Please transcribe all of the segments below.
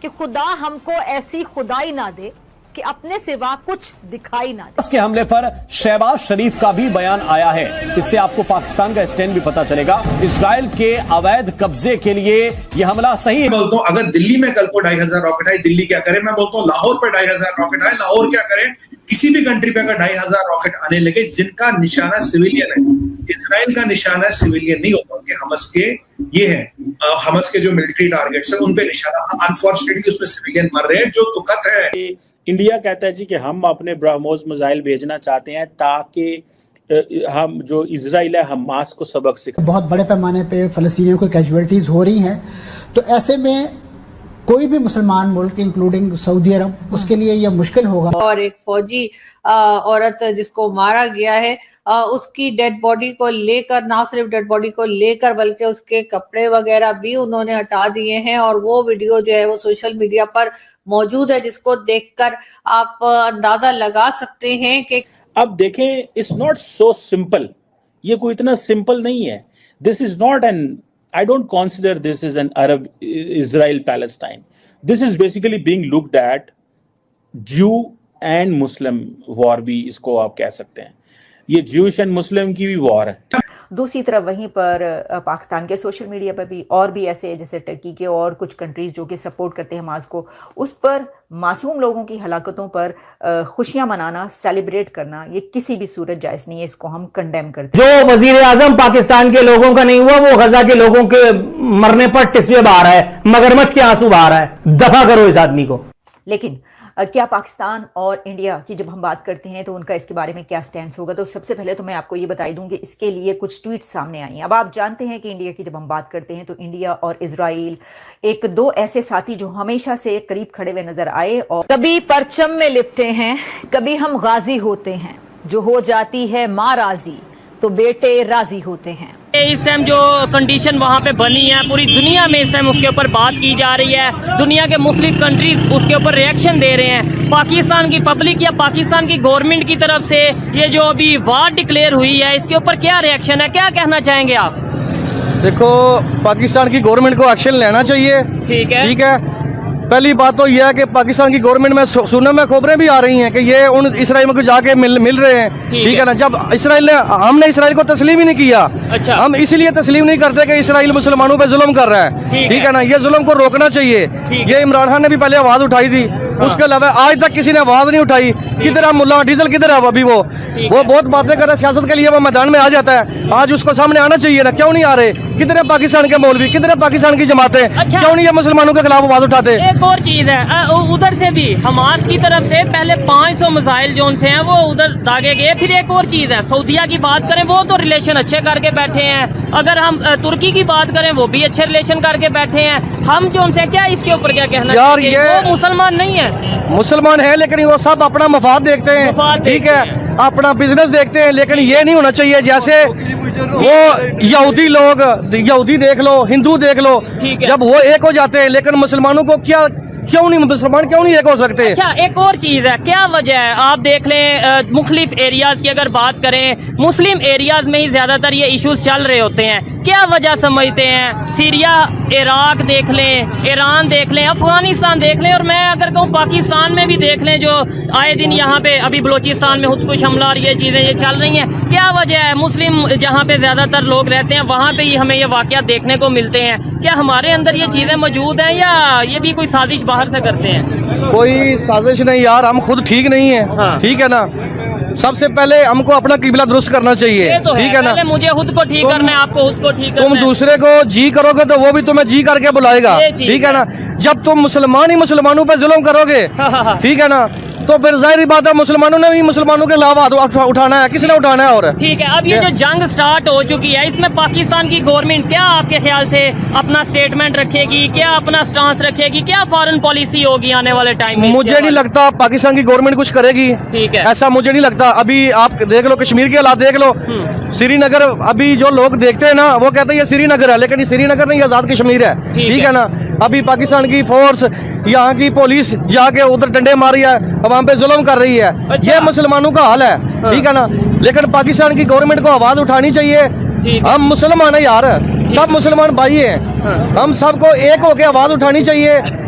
کہ خدا ہم کو ایسی خدائی نہ دے کہ اپنے سوا کچھ دکھائی نہ دے. اس کے حملے پر شہباز شریف کا بھی بیان آیا ہے. اس سے آپ کو پاکستان کا اسٹینڈ بھی پتا چلے گا. اسرائیل کے اویدھ قبضے کے لیے یہ حملہ صحیح ہے. بولتا ہوں اگر دلی میں کل کو 2500 راکٹ آئے دلی کیا کرے. میں بولتا ہوں لاہور پہ 2500 راکٹ آئے لاہور کیا کرے. کسی بھی کنٹری پہ اگر 2500 راکٹ آنے لگے جن کا نشانہ سویلین ہے, اسرائیل کا نشانہ سویلین نہیں ہوتا کہ حماس کے یہ ہے حماس کے جو ملٹری ٹارگٹس ہیں ان پہ نشانہ. انفارچونیٹلی اس میں سویلین مر رہے ہیں جو دکھد ہے. انڈیا کہتا ہے جی کہ ہم اپنے برہموس میزائل بھیجنا چاہتے ہیں تاکہ ہم جو اسرائیل ہے حماس کو سبق سکھائیں. بہت بڑے پیمانے پہ فلسطینیوں کو کیجویلٹیز ہو رہی ہیں, تو ایسے میں کوئی بھی مسلمان ملک انکلوڈنگ سعودی عرب اس کے لیے یہ مشکل ہوگا. اور ایک فوجی عورت جس کو مارا گیا ہے اس کی ڈیڈ باڈی کو لے کر, نہ صرف ڈیڈ باڈی کو لے کر بلکہ اس کے کپڑے وغیرہ بھی انہوں نے ہٹا دیے ہیں, اور وہ ویڈیو جو ہے وہ سوشل میڈیا پر موجود ہے جس کو دیکھ کر آپ اندازہ لگا سکتے ہیں کہ اب دیکھیں it's not so simple. یہ کوئی اتنا سمپل نہیں ہے. This is not an, I don't consider this as an Arab Israel Palestine. This is basically being looked at Jew and Muslim war بھی اس کو آپ کہہ سکتے ہیں. یہ جیوش اینڈ مسلم کی بھی وار ہے. دوسری طرف وہیں پر پاکستان کے سوشل میڈیا پر بھی اور بھی ایسے جیسے ٹرکی کے اور کچھ کنٹریز جو کہ سپورٹ کرتے ہیں حماس کو, اس پر معصوم لوگوں کی ہلاکتوں پر خوشیاں منانا, سیلیبریٹ کرنا, یہ کسی بھی صورت جائز نہیں ہے. اس کو ہم کنڈیم کرتے ہیں. جو وزیر اعظم پاکستان کے لوگوں کا نہیں ہوا وہ غزہ کے لوگوں کے مرنے پر ٹسوے بہا رہا ہے, مگرمچھ کے آنسو بہا رہا ہے. دفع کرو اس آدمی کو. لیکن کیا پاکستان اور انڈیا کی جب ہم بات کرتے ہیں تو ان کا اس کے بارے میں کیا سٹینس ہوگا؟ تو سب سے پہلے تو میں آپ کو یہ بتائی دوں کہ اس کے لیے کچھ ٹویٹ سامنے آئی ہیں. اب آپ جانتے ہیں کہ انڈیا کی جب ہم بات کرتے ہیں تو انڈیا اور اسرائیل ایک دو ایسے ساتھی جو ہمیشہ سے قریب کھڑے ہوئے نظر آئے, اور کبھی پرچم میں لپٹے ہیں, کبھی ہم غازی ہوتے ہیں. جو ہو جاتی ہے ماں راضی تو بیٹے راضی ہوتے ہیں. اس ٹائم جو کنڈیشن وہاں پہ بنی ہے پوری دنیا میں اس ٹائم اس کے اوپر بات کی جا رہی ہے. دنیا کے مختلف کنٹریز اس کے اوپر ریئیکشن دے رہے ہیں. پاکستان کی پبلک یا پاکستان کی گورنمنٹ کی طرف سے یہ جو ابھی وار ڈکلیئر ہوئی ہے اس کے اوپر کیا ریئیکشن ہے, کیا کہنا چاہیں گے آپ؟ دیکھو پاکستان کی گورنمنٹ کو ایکشن لینا چاہیے. ٹھیک ہے. پہلی بات تو یہ ہے کہ پاکستان کی گورنمنٹ میں سننے میں خبریں بھی آ رہی ہیں کہ یہ ان اسرائیل کو جا کے مل رہے ہیں. ٹھیک ہے نا. جب اسرائیل نے ہم نے اسرائیل کو تسلیم ہی نہیں کیا. ہم اس لیے تسلیم نہیں کرتے کہ اسرائیل مسلمانوں پہ ظلم کر رہا ہے. ٹھیک ہے نا. یہ ظلم کو روکنا چاہیے. یہ عمران خان نے بھی پہلے آواز اٹھائی تھی, اس کے علاوہ آج تک کسی نے آواز نہیں اٹھائی. کدھر ہے ملا ڈیزل, کدھر ہے ابھی وہ بہت باتیں کر رہا ہے سیاست کے لیے, وہ میدان میں آ جاتا ہے. آج اس کو سامنے آنا چاہیے نا. کیوں نہیں آ رہے؟ کدھر ہے پاکستان کے مولوی, کدھر ہے پاکستان کی جماعتیں, کیوں نہیں یہ مسلمانوں کے خلاف آواز اٹھاتے؟ ایک اور چیز ہے ادھر سے بھی حماس کی طرف سے پہلے 500 میزائل جو سے ہیں وہ ادھر داغے گئے. پھر ایک اور چیز ہے سعودیہ کی بات کریں وہ تو ریلیشن اچھے کر کے بیٹھے ہیں. اگر ہم ترکی کی بات کریں وہ بھی اچھے ریلیشن کر کے بیٹھے ہیں. ہم جو ان سے کیا اس کے اوپر کیا کہنا چاہیے؟ وہ مسلمان نہیں ہے. مسلمان ہے لیکن وہ سب اپنا مفاد دیکھتے ہیں. ٹھیک ہے. اپنا بزنس دیکھتے ہیں. لیکن یہ نہیں ہونا چاہیے جیسے وہ یہودی لوگ, یہودی دیکھ لو, ہندو دیکھ لو, جب وہ ایک ہو جاتے ہیں لیکن مسلمانوں کو کیوں نہیں, مسلمان کیوں نہیں ایک ہو سکتے؟ اچھا ایک اور چیز ہے, کیا وجہ ہے آپ دیکھ لیں مختلف ایریاز کی اگر بات کریں مسلم ایریاز میں ہی زیادہ تر یہ ایشوز چل رہے ہوتے ہیں. کیا وجہ سمجھتے ہیں؟ سیریا, عراق دیکھ لیں, ایران دیکھ لیں, افغانستان دیکھ لیں, اور میں اگر کہوں پاکستان میں بھی دیکھ لیں جو آئے دن یہاں پہ ابھی بلوچستان میں خود کش حملہ اور یہ چیزیں یہ چل رہی ہیں. کیا وجہ ہے؟ مسلم جہاں پہ زیادہ تر لوگ رہتے ہیں وہاں پہ ہی ہمیں یہ واقعات دیکھنے کو ملتے ہیں. کیا ہمارے اندر یہ چیزیں موجود ہیں یا یہ بھی کوئی سازش باہر سے کرتے ہیں؟ کوئی سازش نہیں یار, ہم خود ٹھیک نہیں ہیں. ٹھیک ہے نا. سب سے پہلے ہم کو اپنا قبلہ درست کرنا چاہیے. ٹھیک ہے نا. مجھے خود کو ٹھیک کرنا ہے, آپ کو خود کو ٹھیک کرنا ہے. تم دوسرے کو جی کرو گے تو وہ بھی تمہیں جی کر کے بلائے گا. ٹھیک ہے نا. جب تم مسلمان ہی مسلمانوں پہ ظلم کرو گے ٹھیک ہے نا, تو پھر ظاہری بات ہے مسلمانوں نے بھی مسلمانوں کے خلاف اٹھانا ہے. کس نے اٹھانا ہے؟ اور ٹھیک ہے. اب یہ جو جنگ سٹارٹ ہو چکی ہے اس میں پاکستان کی گورنمنٹ کیا آپ کے خیال سے اپنا سٹیٹمنٹ رکھے گی, کیا اپنا سٹانس رکھے گی, کیا فارن پالیسی ہوگی آنے والے ٹائم میں؟ مجھے نہیں لگتا پاکستان کی گورنمنٹ کچھ کرے گی. ٹھیک ہے. ایسا مجھے نہیں لگتا. ابھی آپ دیکھ لو کشمیر کے حالات دیکھ لو. سری نگر ابھی جو لوگ دیکھتے ہیں نا وہ کہتے ہیں یہ سری نگر ہے, لیکن یہ سری نگر نہیں, آزاد کشمیر ہے. ٹھیک ہے نا. ابھی پاکستان کی فورس, یہاں کی پولیس جا کے ادھر ڈنڈے ماری ہے, عوام پہ ظلم کر رہی ہے. یہ مسلمانوں کا حال ہے. ٹھیک ہے نا. لیکن پاکستان کی گورنمنٹ کو آواز اٹھانی چاہیے. ہم مسلمان ہیں یار, سب مسلمان بھائی ہیں, ہم سب کو ایک ہو کے آواز اٹھانی چاہیے.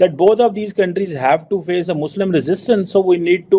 that both of these countries have to face a Muslim resistance, so we need to,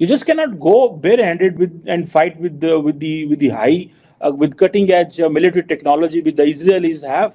You just cannot go barehanded and fight with the high with cutting edge military technology with the Israelis have.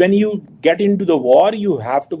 when you get into the war you have to,